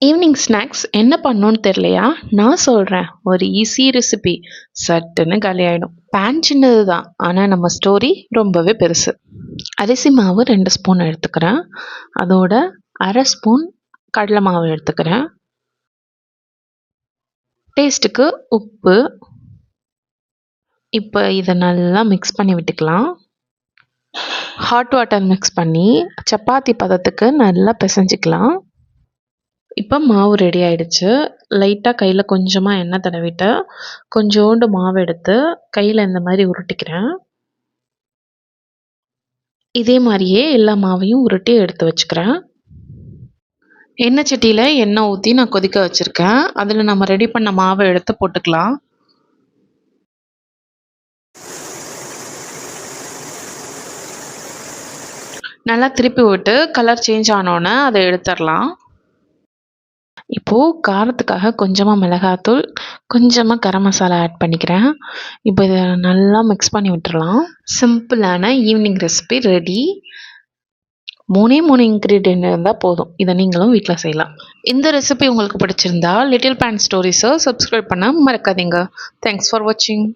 Evening snacks என்ன பண்ணணும்னு தெரியலையா? நான் சொல்றேன். ஒரு ஈஸி ரெசிபி. சட்டுன்னு காலியாயிடும். பேன் சின்னது தான். ஆனா நம்ம ஸ்டோரி ரொம்பவே பெருசு. அரிசி மாவு 2 ஸ்பூன் எடுத்துக்கிறேன். அதோட 1/2 ஸ்பூன் கடலை மாவு எடுத்துக்கிறேன். டேஸ்ட்டுக்கு உப்பு. இப்போ இதை நல்லா மிக்ஸ் பண்ணி விட்டுக்கலாம். ஹாட் வாட்டர் மிக்ஸ் பண்ணி சப்பாத்தி பதத்துக்கு நல்லா பிசைஞ்சிக்கலாம். இப்போ மாவு ரெடி ஆயிடுச்சு. லைட்டாக கையில் கொஞ்சமாக எண்ணெய் தடவிட்டு கொஞ்சோண்டு மாவு எடுத்து கையில் இந்த மாதிரி உருட்டிக்கிறேன். இதே மாதிரியே எல்லா மாவையும் உருட்டி எடுத்து வச்சுக்கிறேன். எண்ணெய் சட்டியில் எண்ணெய் ஊற்றி நான் கொதிக்க வச்சுருக்கேன். அதில் நம்ம ரெடி பண்ண மாவை எடுத்து போட்டுக்கலாம். நல்லா திருப்பி விட்டு கலர் சேஞ்ச் ஆனோன்னே அதை எடுத்துடலாம். இப்போது காரத்துக்காக கொஞ்சமாக மிளகாத்தூள், கொஞ்சமாக கரம் மசாலா ஆட் பண்ணிக்கிறேன். இப்போ இதை நல்லா மிக்ஸ் பண்ணி விட்டுறலாம். சிம்பிளான ஈவினிங் ரெசிபி ரெடி. 3 இன்க்ரீடியன்ட் இருந்தால் போதும். இதை நீங்களும் வீட்டில் செய்யலாம். இந்த ரெசிபி உங்களுக்கு பிடிச்சிருந்தா லிட்டில் பேன் ஸ்டோரிஸை சப்ஸ்கிரைப் பண்ண மறக்காதீங்க. தேங்க்ஸ் ஃபார் வாட்சிங்.